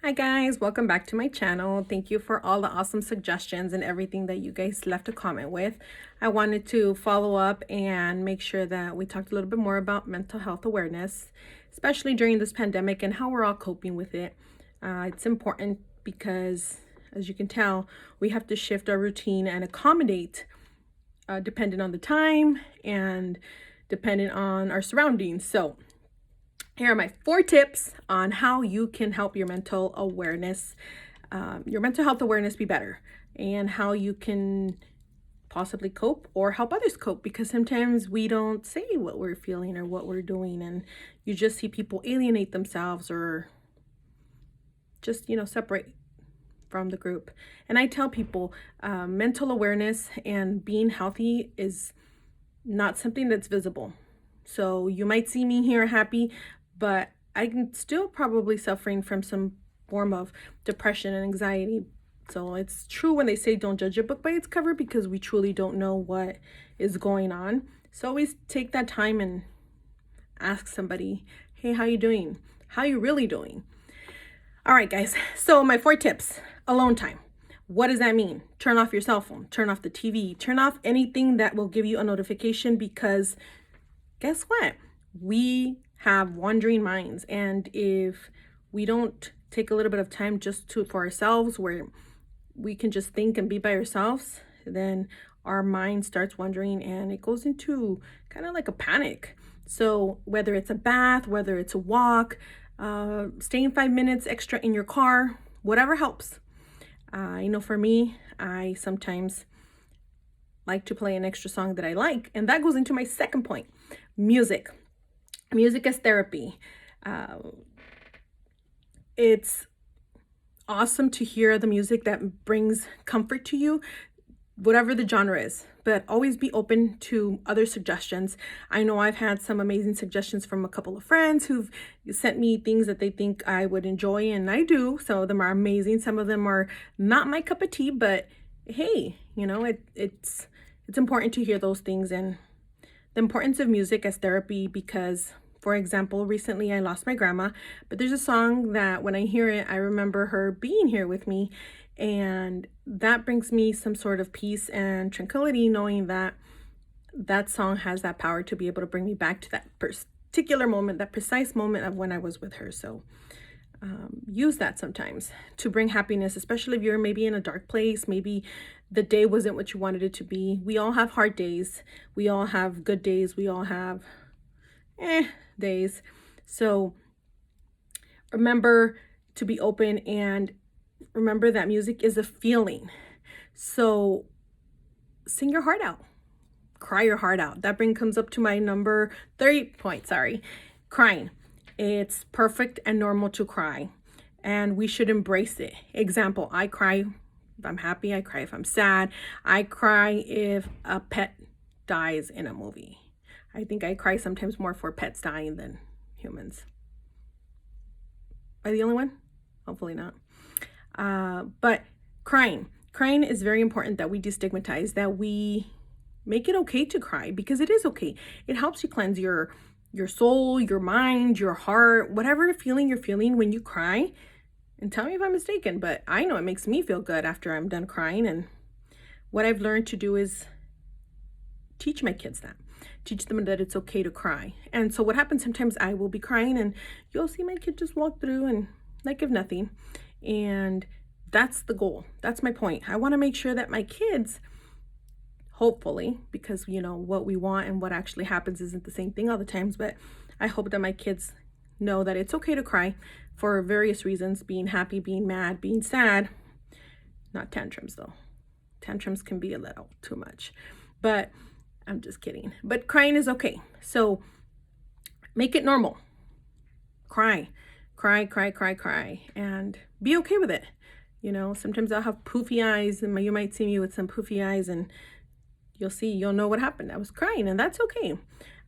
Hi guys, welcome back to my channel. Thank you for all the awesome suggestions and everything that you guys left a comment with. I wanted to follow up and make sure that we talked a little bit more about mental health awareness, especially during this pandemic and how we're all coping with it. It's important because, as you can tell, we have to shift our routine and accommodate dependent on the time and dependent on our surroundings. So here are my 4 tips on how you can help your mental health awareness be better, and how you can possibly cope or help others cope, because sometimes we don't say what we're feeling or what we're doing, and you just see people alienate themselves or just, separate from the group. And I tell people mental awareness and being healthy is not something that's visible. So you might see me here happy, but I'm still probably suffering from some form of depression and anxiety. So it's true when they say don't judge a book by its cover, because we truly don't know what is going on. So always take that time and ask somebody, hey, how you doing? How you really doing? All right, guys. So my 4 tips: alone time. What does that mean? Turn off your cell phone, turn off the TV, turn off anything that will give you a notification, because guess what? We have wandering minds, and if we don't take a little bit of time just for ourselves, where we can just think and be by ourselves, then our mind starts wandering and it goes into kind of like a panic. So whether it's a bath, whether it's a walk, staying 5 minutes extra in your car, whatever helps. I know for me, I sometimes like to play an extra song that I like, and that goes into my second point: music. Music as therapy. It's awesome to hear the music that brings comfort to you, whatever the genre is, but always be open to other suggestions. I know I've had some amazing suggestions from a couple of friends who've sent me things that they think I would enjoy, and I do. Some of them are amazing, some of them are not my cup of tea, but hey, it's important to hear those things, and the importance of music as therapy. Because, for example, recently I lost my grandma, but there's a song that when I hear it, I remember her being here with me, and that brings me some sort of peace and tranquility, knowing that that song has that power to be able to bring me back to that particular moment, that precise moment of when I was with her. So use that sometimes to bring happiness, especially if you're maybe in a dark place, maybe the day wasn't what you wanted it to be. We all have hard days, we all have good days, we all have days. So remember to be open, and remember that music is a feeling. So sing your heart out, cry your heart out. That comes up to my number 30 point. Crying. It's perfect and normal to cry, and we should embrace it. Example, I cry if I'm happy, I cry if I'm sad, I cry if a pet dies in a movie. I think I cry sometimes more for pets dying than humans. Am I the only one? Hopefully not. But crying is very important, that we destigmatize, that we make it okay to cry, because it is okay. It helps you cleanse your soul, your mind, your heart, whatever feeling you're feeling when you cry. And tell me if I'm mistaken, but I know it makes me feel good after I'm done crying. And what I've learned to do is teach my kids that. Teach them that it's okay to cry. And so what happens, sometimes I will be crying and you'll see my kid just walk through and like if nothing. And that's the goal. That's my point. I want to make sure that my kids, hopefully, because what we want and what actually happens isn't the same thing all the times, but I hope that my kids know that it's okay to cry for various reasons: being happy, being mad, being sad. Not tantrums though. Tantrums can be a little too much, but I'm just kidding. But crying is okay. So make it normal. Cry, and be okay with it. Sometimes I'll have poofy eyes, and you might see me with some poofy eyes, and you'll know what happened. I was crying, and that's okay.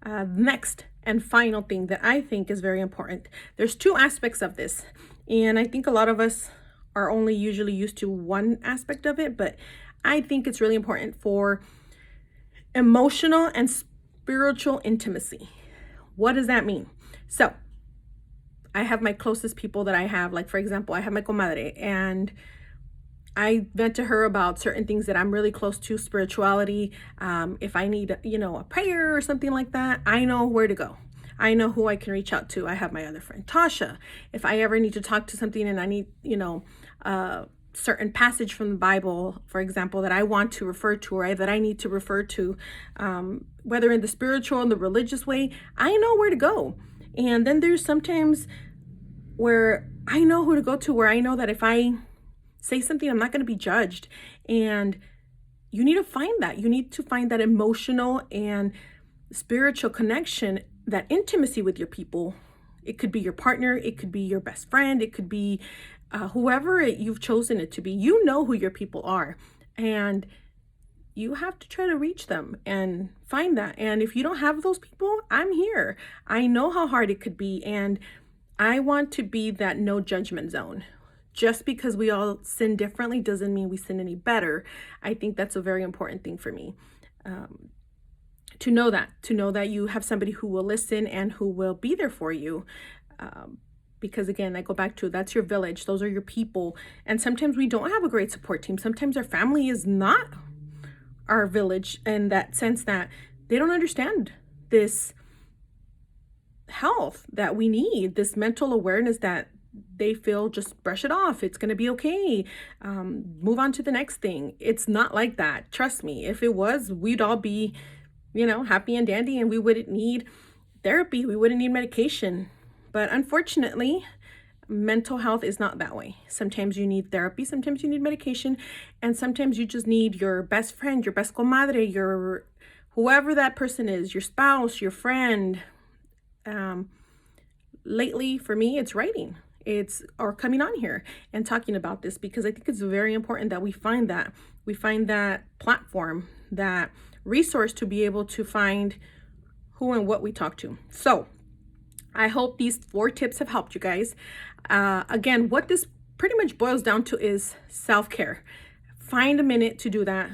Next and final thing that I think is very important. There's 2 aspects of this, and I think a lot of us are only usually used to one aspect of it, but I think it's really important for emotional and spiritual intimacy. What does that mean? So I have my closest people that I have. Like, for example, I have my comadre, and I vent to her about certain things that I'm really close to, spirituality. If I need, a prayer or something like that, I know where to go. I know who I can reach out to. I have my other friend, Tasha. If I ever need to talk to something and I need, a certain passage from the Bible, for example, that I want to refer to, or that I need to refer to, whether in the spiritual and the religious way, I know where to go. And then there's sometimes where I know who to go to, where I know that if I say something, I'm not going to be judged. And you need to find that. You need to find that emotional and spiritual connection, that intimacy with your people. It could be your partner, it could be your best friend, it could be whoever you've chosen it to be. You know who your people are, and you have to try to reach them and find that. And if you don't have those people, I'm here. I know how hard it could be, and I want to be that no judgment zone. Just because we all sin differently doesn't mean we sin any better. I think that's a very important thing for me. To know that you have somebody who will listen and who will be there for you. Because again, I go back to, that's your village. Those are your people. And sometimes we don't have a great support team. Sometimes our family is not our village, in that sense that they don't understand this health that we need, this mental awareness that they feel just brush it off. It's going to be okay. Move on to the next thing. It's not like that. Trust me. If it was, we'd all be, happy and dandy, and we wouldn't need therapy. We wouldn't need medication. But unfortunately, mental health is not that way. Sometimes you need therapy, sometimes you need medication, and sometimes you just need your best friend, your best comadre, your whoever that person is, your spouse, your friend. Lately, for me, it's writing. Or coming on here and talking about this, because I think it's very important that we find that platform, that resource to be able to find who and what we talk to. So I hope these 4 tips have helped you guys. Again, what this pretty much boils down to is self-care. Find a minute to do that.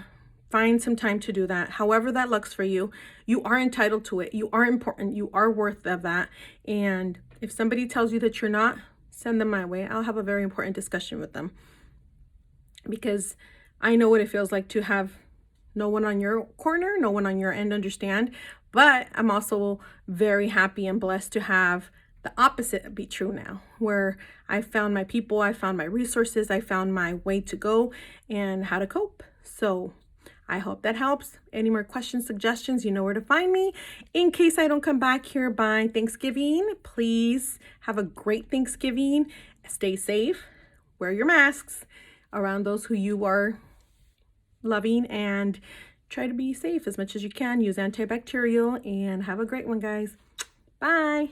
Find some time to do that. However that looks for you. You are entitled to it. You are important. You are worth of that. And if somebody tells you that you're not, send them my way. I'll have a very important discussion with them, because I know what it feels like to have no one on your corner, no one on your end understand. But I'm also very happy and blessed to have the opposite be true now, where I found my people, I found my resources, I found my way to go and how to cope. So I hope that helps. Any more questions, suggestions, you know where to find me. In case I don't come back here by Thanksgiving, please have a great Thanksgiving. Stay safe. Wear your masks around those who you are loving, and try to be safe as much as you can. Use antibacterial, and have a great one, guys. Bye.